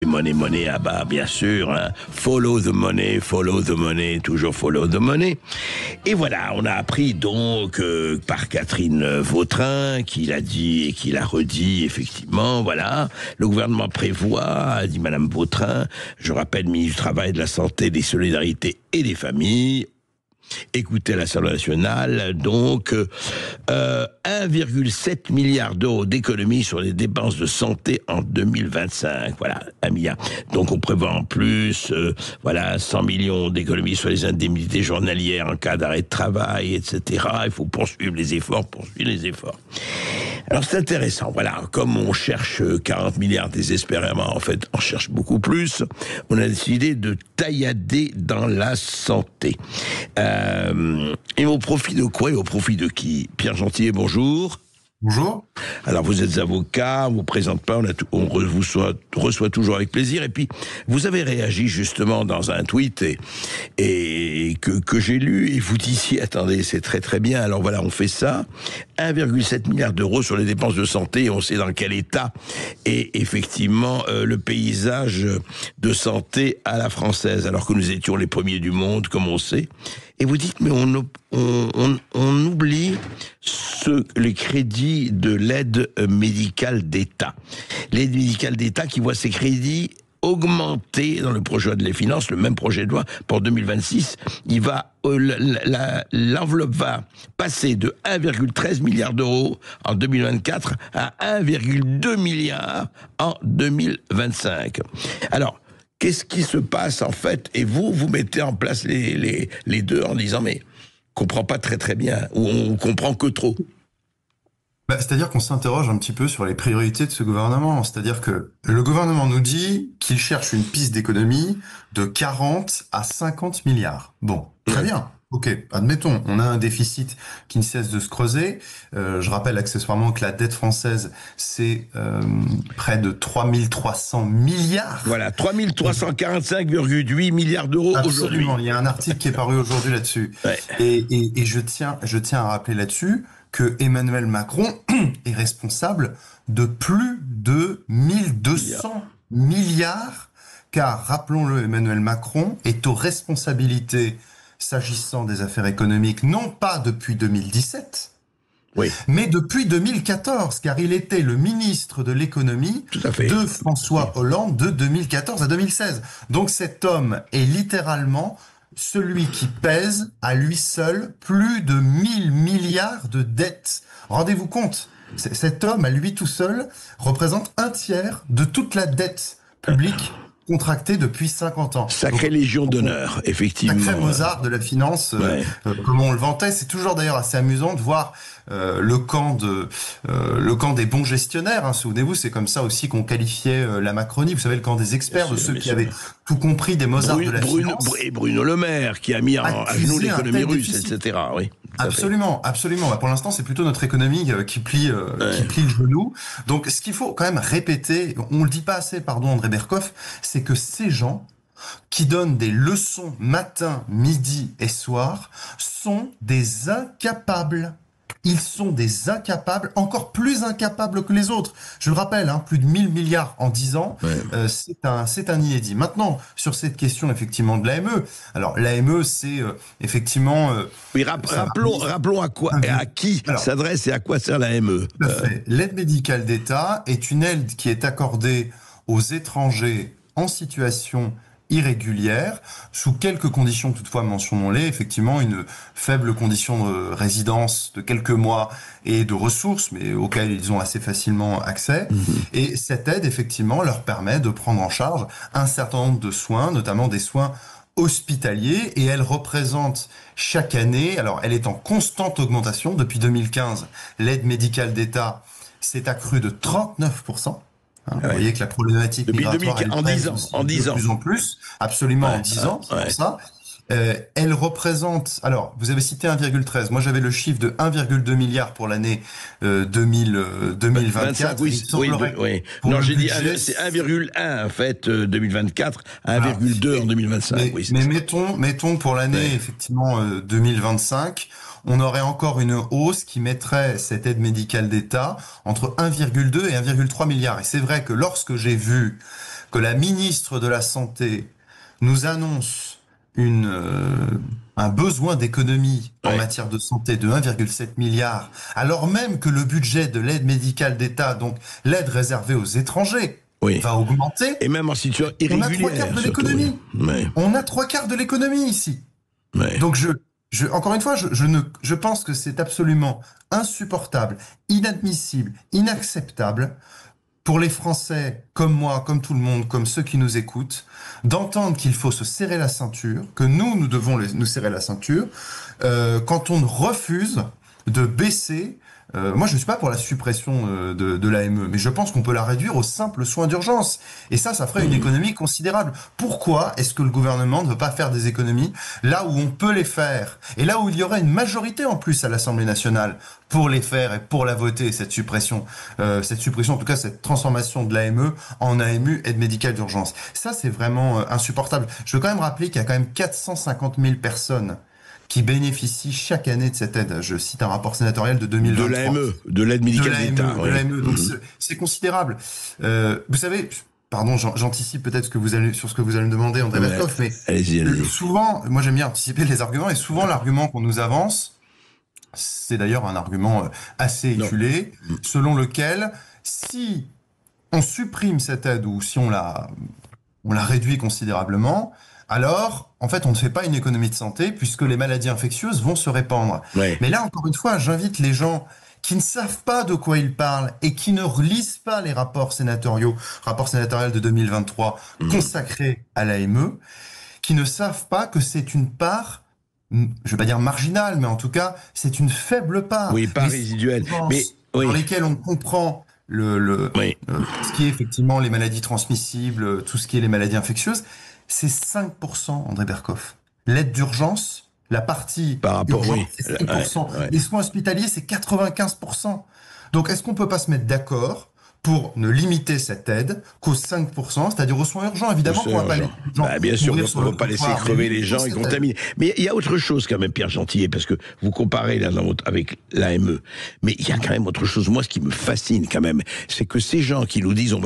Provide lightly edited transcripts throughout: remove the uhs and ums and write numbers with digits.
Money, ah bah bien sûr, hein. Follow the money, toujours follow the money. Et voilà, on a appris donc par Catherine Vautrin, qui l'a dit et qui l'a redit, effectivement, voilà, le gouvernement prévoit, a dit Madame Vautrin, je rappelle, ministre du Travail, de la Santé, des Solidarités et des Familles. Écoutez l'Assemblée nationale, donc 1,7 milliard d'euros d'économies sur les dépenses de santé en 2025. Voilà, 1 milliard. Donc on prévoit en plus 100 millions d'économies sur les indemnités journalières en cas d'arrêt de travail, etc. Il faut poursuivre les efforts. Alors c'est intéressant, voilà, comme on cherche 40 milliards désespérément, en fait, on cherche beaucoup plus, on a décidé de taillader dans la santé. Et au profit de quoi et au profit de qui? Pierre Gentillet, bonjour. Bonjour. Alors vous êtes avocat, on vous présente pas, on vous reçoit toujours avec plaisir. Et puis vous avez réagi justement dans un tweet et que j'ai lu et vous disiez attendez, c'est très très bien. Alors voilà, on fait ça, 1,7 milliard d'euros sur les dépenses de santé. On sait dans quel état est effectivement le paysage de santé à la française, alors que nous étions les premiers du monde, comme on sait. Et vous dites, mais on oublie les crédits de l'aide médicale d'État. L'aide médicale d'État qui voit ses crédits augmenter dans le projet de loi des finances, le même projet de loi pour 2026. L'enveloppe va passer de 1,13 milliard d'euros en 2024 à 1,2 milliard en 2025. Alors, qu'est-ce qui se passe en fait? Et vous mettez en place les deux en disant mais on comprend pas très très bien, ou on comprend que trop. C'est-à-dire qu'on s'interroge un petit peu sur les priorités de ce gouvernement. C'est-à-dire que le gouvernement nous dit qu'il cherche une piste d'économie de 40 à 50 milliards. Bon, très bien. Ok, admettons, on a un déficit qui ne cesse de se creuser. Je rappelle accessoirement que la dette française, c'est près de 3300 milliards. Voilà, 3345,8 milliards d'euros aujourd'hui. Absolument, il y a un article qui est paru aujourd'hui là-dessus. Ouais. Et je tiens à rappeler là-dessus que Emmanuel Macron est responsable de plus de 1200 milliards, car, rappelons-le, Emmanuel Macron est aux responsabilités s'agissant des affaires économiques, non pas depuis 2017, oui, mais depuis 2014, car il était le ministre de l'économie de François Hollande de 2014 à 2016. Donc cet homme est littéralement celui qui pèse à lui seul plus de 1000 milliards de dettes. Rendez-vous compte, cet homme à lui tout seul représente un tiers de toute la dette publique contractée depuis 50 ans. Sacrée Légion d'honneur, effectivement. Sacré Mozart de la finance, comme on le vantait. C'est toujours d'ailleurs assez amusant de voir le camp des bons gestionnaires. Hein. Souvenez-vous, c'est comme ça aussi qu'on qualifiait la Macronie. Vous savez, le camp des experts, de ceux qui avaient tout compris des Mozart de la finance. Et Bruno Le Maire, qui a mis à genoux l'économie russe, etc. Oui. Absolument. Pour l'instant, c'est plutôt notre économie qui plie le genou. Donc, ce qu'il faut quand même répéter, on le dit pas assez, André Berkoff, c'est que ces gens qui donnent des leçons matin, midi et soir sont des incapables. Ils sont des incapables, encore plus incapables que les autres. Je le rappelle, plus de 1000 milliards en 10 ans, c'est un inédit. Maintenant, sur cette question effectivement de l'AME, alors l'AME c'est effectivement... oui, rappelons à quoi et à qui s'adresse et à quoi sert l'AME. L'aide médicale d'État est une aide qui est accordée aux étrangers en situation irrégulière, sous quelques conditions toutefois, mentionnons-les, effectivement une faible condition de résidence de quelques mois et de ressources, mais auxquelles ils ont assez facilement accès. Et cette aide, effectivement, leur permet de prendre en charge un certain nombre de soins, notamment des soins hospitaliers, et elle représente chaque année, alors elle est en constante augmentation depuis 2015, l'aide médicale d'État s'est accrue de 39%. Vous voyez que la problématique migratoire en 10 ans, de plus en plus, absolument en 10 ans, c'est pour ça. Elle représente, alors vous avez cité 1,13, moi j'avais le chiffre de 1,2 milliard pour l'année 2024. Oui. Non, j'ai dit c'est 1,1 en fait 2024, 1,2 en 2025. Mais mettons pour l'année effectivement 2025. On aurait encore une hausse qui mettrait cette aide médicale d'État entre 1,2 et 1,3 milliard. Et c'est vrai que lorsque j'ai vu que la ministre de la Santé nous annonce un besoin d'économie en matière de santé de 1,7 milliard, alors même que le budget de l'aide médicale d'État, donc l'aide réservée aux étrangers, va augmenter. Et même en situation irrégulière. On a 3/4 de l'économie. On a 3/4 de l'économie ici. Donc encore une fois, je pense que c'est absolument insupportable, inadmissible, inacceptable pour les Français, comme moi, comme tout le monde, comme ceux qui nous écoutent, d'entendre qu'il faut se serrer la ceinture, que nous devons nous serrer la ceinture, quand on refuse de baisser. Moi, je ne suis pas pour la suppression de l'AME, mais je pense qu'on peut la réduire aux simples soins d'urgence. Et ça ferait une économie considérable. Pourquoi est-ce que le gouvernement ne veut pas faire des économies là où on peut les faire? Et là où il y aurait une majorité en plus à l'Assemblée nationale pour les faire et pour la voter, cette suppression, en tout cas cette transformation de l'AME en AMU, aide médicale d'urgence. Ça, c'est vraiment insupportable. Je veux quand même rappeler qu'il y a quand même 450 000 personnes qui bénéficient chaque année de cette aide. Je cite un rapport sénatorial de 2023. De l'AME, de l'aide médicale d'État. De l'AME, donc c'est considérable. Vous savez, pardon, j'anticipe peut-être sur ce que vous allez me demander, André Berkoff, mais allez-y. Souvent, moi j'aime bien anticiper les arguments, et souvent l'argument qu'on nous avance, c'est d'ailleurs un argument assez éculé, selon lequel, si on supprime cette aide, ou si on la réduit considérablement, alors, en fait, on ne fait pas une économie de santé puisque les maladies infectieuses vont se répandre. Mais là, encore une fois, j'invite les gens qui ne savent pas de quoi ils parlent et qui ne relisent pas les rapports sénatoriaux, rapport sénatorial de 2023 consacré à l'AME, qui ne savent pas que c'est une part, je ne vais pas dire marginale, mais en tout cas, c'est une faible part. Oui, pas résiduelle. Mais, dans lesquelles on comprend ce qui est effectivement les maladies transmissibles, tout ce qui est les maladies infectieuses. C'est 5%, André Berkoff. L'aide d'urgence, la partie par rapport, urgence, c'est 5%. Les soins hospitaliers, c'est 95%. Donc, est-ce qu'on peut pas se mettre d'accord pour ne limiter cette aide qu'aux 5%, c'est-à-dire aux soins urgents, évidemment qu'on va pas les gens bien sûr, on ne va pas laisser crever les gens et contaminer. Mais il y a autre chose quand même, Pierre Gentillet, parce que vous comparez l'un l'autre avec l'AME, mais il y a quand même autre chose. Moi, ce qui me fascine quand même, c'est que ces gens qui nous disent on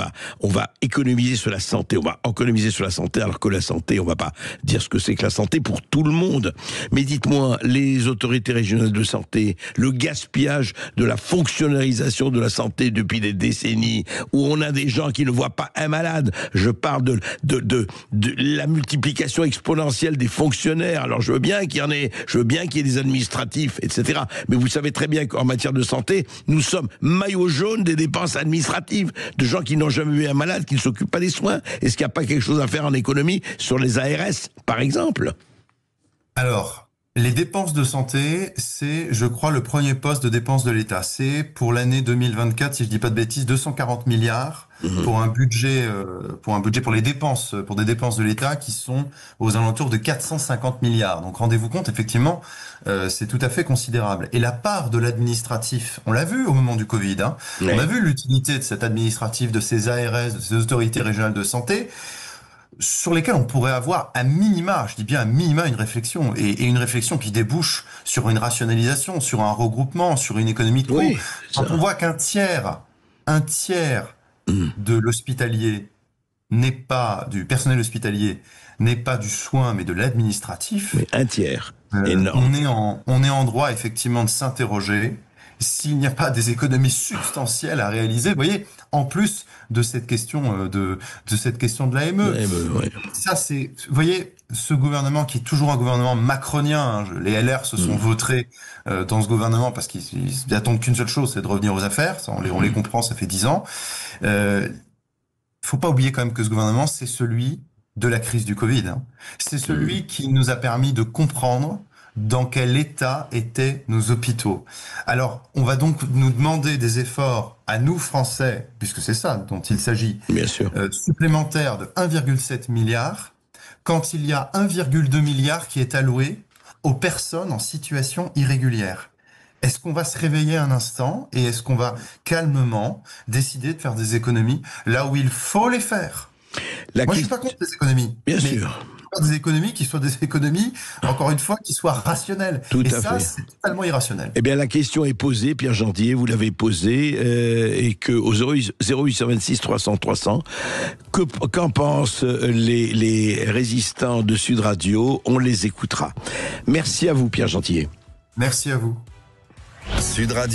va économiser sur la santé, on va économiser sur la santé, alors que la santé, on va pas dire ce que c'est que la santé pour tout le monde. Mais dites-moi, les autorités régionales de santé, le gaspillage de la fonctionnalisation de la santé depuis des décennies, où on a des gens qui ne voient pas un malade. Je parle de la multiplication exponentielle des fonctionnaires. Alors je veux bien qu'il y en ait, je veux bien qu'il y ait des administratifs, etc. Mais vous savez très bien qu'en matière de santé, nous sommes maillot jaune des dépenses administratives, de gens qui n'ont jamais vu un malade, qui ne s'occupent pas des soins. Est-ce qu'il n'y a pas quelque chose à faire en économie sur les ARS, par exemple? Alors, les dépenses de santé, c'est, je crois, le premier poste de dépenses de l'État. C'est, pour l'année 2024, si je dis pas de bêtises, 240 milliards pour un budget pour les dépenses, pour des dépenses de l'État qui sont aux alentours de 450 milliards. Donc, rendez-vous compte, effectivement, c'est tout à fait considérable. Et la part de l'administratif, on l'a vu au moment du Covid, on a vu l'utilité de cet administratif, de ces ARS, de ces autorités régionales de santé, sur lesquels on pourrait avoir à minima, je dis bien à minima, une réflexion, et une réflexion qui débouche sur une rationalisation, sur un regroupement, sur une économie de coûts. Quand on voit qu'un tiers de l'hospitalier n'est pas, du personnel hospitalier, n'est pas du soin, mais de l'administratif. Mais un tiers. Énorme. On est en droit, effectivement, de s'interroger s'il n'y a pas des économies substantielles à réaliser, vous voyez, en plus de cette question de l'AME. Ça, c'est, vous voyez, ce gouvernement qui est toujours un gouvernement macronien, les LR se sont vautrés dans ce gouvernement parce qu'ils attendent qu'une seule chose, c'est de revenir aux affaires. Ça, on les comprend, ça fait 10 ans. Faut pas oublier quand même que ce gouvernement, c'est celui de la crise du Covid. C'est celui qui nous a permis de comprendre dans quel état étaient nos hôpitaux. Alors, on va donc nous demander des efforts à nous, Français, puisque c'est ça dont il s'agit, bien sûr, supplémentaires de 1,7 milliard, quand il y a 1,2 milliard qui est alloué aux personnes en situation irrégulière. Est-ce qu'on va se réveiller un instant et est-ce qu'on va calmement décider de faire des économies là où il faut les faire? Moi, je suis pas contre les économies. Bien sûr. faire des économies qui soient des économies, encore une fois, qui soient rationnelles. Tout et à ça, fait. c'est totalement irrationnel. Eh bien, la question est posée, Pierre Gentillet, vous l'avez posée, et que au 0826 300 300, qu'en pensent les résistants de Sud Radio? On les écoutera. Merci à vous, Pierre Gentillet. Merci à vous. Sud Radio.